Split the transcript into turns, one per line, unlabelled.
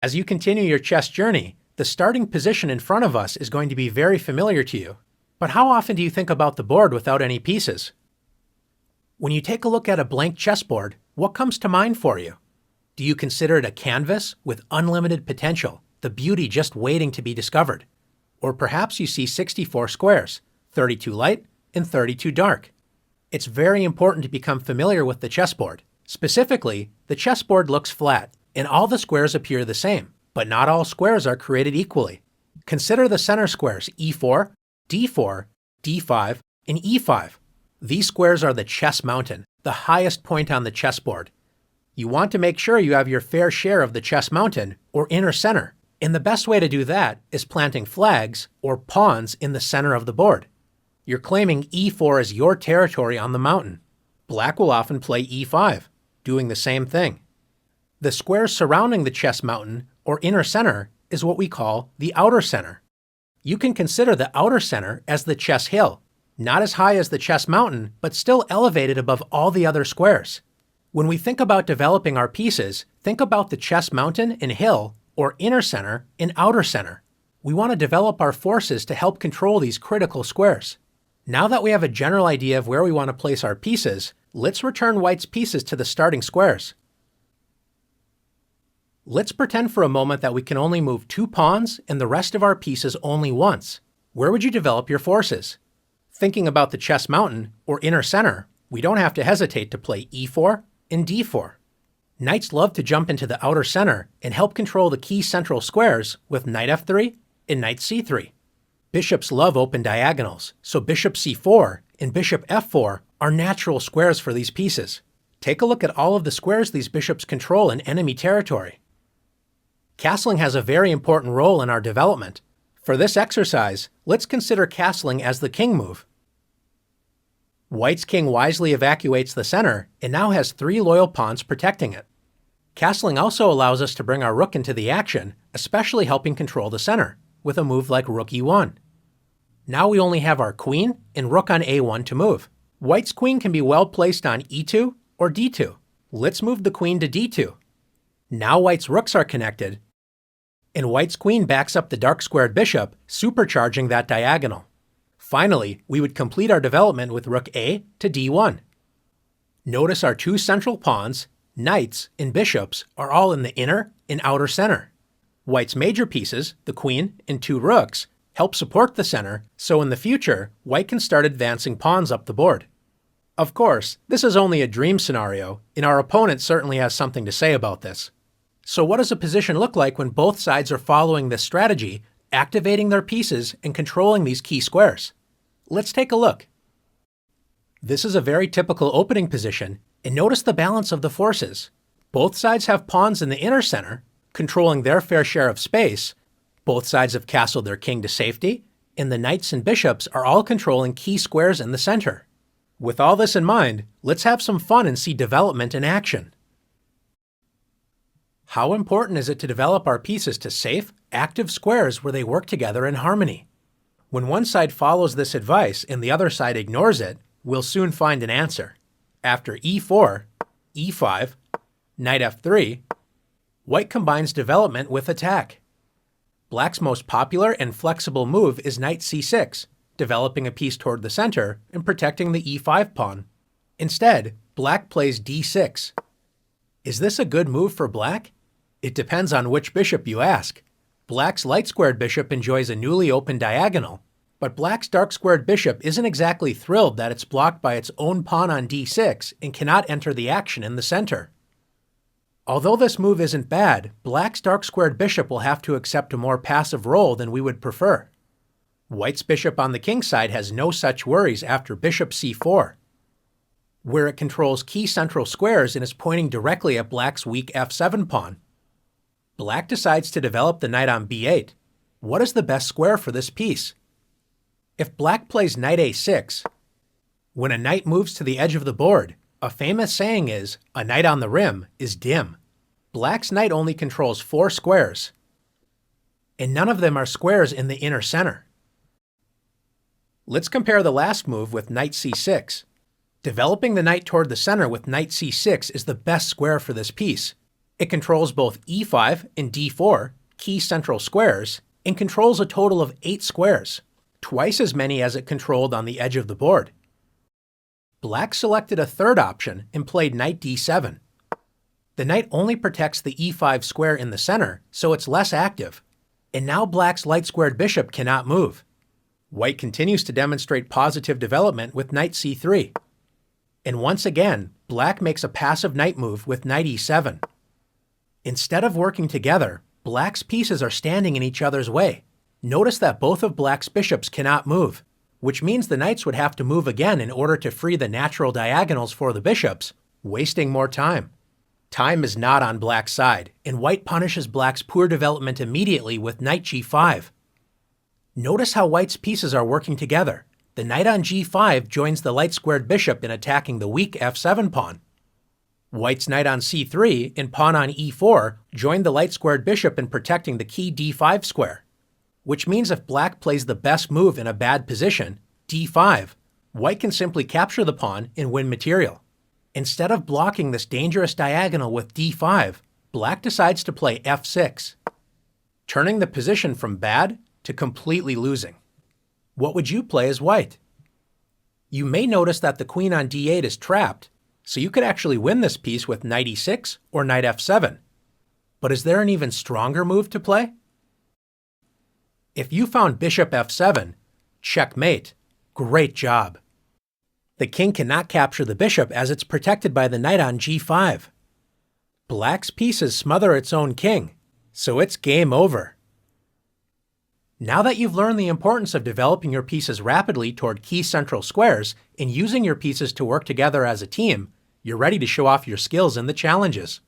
As you continue your chess journey, the starting position in front of us is going to be very familiar to you. But how often do you think about the board without any pieces? When you take a look at a blank chessboard, what comes to mind for you? Do you consider it a canvas with unlimited potential, the beauty just waiting to be discovered? Or perhaps you see 64 squares, 32 light and 32 dark. It's very important to become familiar with the chessboard. Specifically, the chessboard looks flat, and all the squares appear the same, but not all squares are created equally. Consider the center squares E4, D4, D5, and E5. These squares are the chess mountain, the highest point on the chessboard. You want to make sure you have your fair share of the chess mountain, or inner center, and the best way to do that is planting flags, or pawns, in the center of the board. You're claiming E4 as your territory on the mountain. Black will often play E5, doing the same thing. The squares surrounding the chess mountain, or inner center, is what we call the outer center. You can consider the outer center as the chess hill, not as high as the chess mountain, but still elevated above all the other squares. When we think about developing our pieces, think about the chess mountain and hill, or inner center and outer center. We want to develop our forces to help control these critical squares. Now that we have a general idea of where we want to place our pieces, let's return White's pieces to the starting squares. Let's pretend for a moment that we can only move 2 pawns and the rest of our pieces only once. Where would you develop your forces? Thinking about the chess mountain, or inner center, we don't have to hesitate to play E4 and D4. Knights love to jump into the outer center and help control the key central squares with knight F3 and knight C3. Bishops love open diagonals, so bishop C4 and bishop F4 are natural squares for these pieces. Take a look at all of the squares these bishops control in enemy territory. Castling has a very important role in our development. For this exercise, let's consider castling as the king move. White's king wisely evacuates the center and now has 3 loyal pawns protecting it. Castling also allows us to bring our rook into the action, especially helping control the center, with a move like rook E1. Now we only have our queen and rook on A1 to move. White's queen can be well placed on E2 or D2. Let's move the queen to D2. Now White's rooks are connected, and White's queen backs up the dark squared bishop, supercharging that diagonal. Finally, we would complete our development with rook A to D1. Notice our 2 central pawns, knights, and bishops are all in the inner and outer center. White's major pieces, the queen and 2 rooks, help support the center, so in the future, White can start advancing pawns up the board. Of course, this is only a dream scenario, and our opponent certainly has something to say about this. So what does a position look like when both sides are following this strategy, activating their pieces and controlling these key squares? Let's take a look. This is a very typical opening position, and notice the balance of the forces. Both sides have pawns in the inner center, controlling their fair share of space. Both sides have castled their king to safety, and the knights and bishops are all controlling key squares in the center. With all this in mind, let's have some fun and see development in action. How important is it to develop our pieces to safe, active squares where they work together in harmony? When one side follows this advice and the other side ignores it, we'll soon find an answer. After E4, E5, knight F3, White combines development with attack. Black's most popular and flexible move is knight C6, developing a piece toward the center and protecting the E5 pawn. Instead, Black plays D6. Is this a good move for Black? It depends on which bishop you ask. Black's light-squared bishop enjoys a newly opened diagonal, but Black's dark-squared bishop isn't exactly thrilled that it's blocked by its own pawn on D6 and cannot enter the action in the center. Although this move isn't bad, Black's dark-squared bishop will have to accept a more passive role than we would prefer. White's bishop on the king side has no such worries after bishop C4, where it controls key central squares and is pointing directly at Black's weak F7 pawn. Black decides to develop the knight on B8. What is the best square for this piece? If Black plays knight A6, when a knight moves to the edge of the board, a famous saying is, a knight on the rim is dim. Black's knight only controls 4 squares, and none of them are squares in the inner center. Let's compare the last move with knight C6. Developing the knight toward the center with knight C6 is the best square for this piece, It controls both e5 and d4, key central squares, and controls a total of 8 squares, twice as many as it controlled on the edge of the board. Black selected a third option and played knight d7. The knight only protects the e5 square in the center, so it's less active. And now Black's light-squared bishop cannot move. White continues to demonstrate positive development with knight c3. And once again, Black makes a passive knight move with knight e7. Instead of working together, Black's pieces are standing in each other's way. Notice that both of Black's bishops cannot move, which means the knights would have to move again in order to free the natural diagonals for the bishops, wasting more time. Time is not on Black's side, and White punishes Black's poor development immediately with knight g5. Notice how White's pieces are working together. The knight on g5 joins the light-squared bishop in attacking the weak f7 pawn. White's knight on c3 and pawn on e4 join the light-squared bishop in protecting the key d5 square. Which means if Black plays the best move in a bad position, d5, White can simply capture the pawn and win material. Instead of blocking this dangerous diagonal with d5, Black decides to play f6, turning the position from bad to completely losing. What would you play as White? You may notice that the queen on d8 is trapped, so you could actually win this piece with knight e6 or knight f7. But is there an even stronger move to play? If you found bishop f7, checkmate. Great job. The king cannot capture the bishop as it's protected by the knight on g5. Black's pieces smother its own king, so it's game over. Now that you've learned the importance of developing your pieces rapidly toward key central squares and using your pieces to work together as a team, you're ready to show off your skills in the challenges.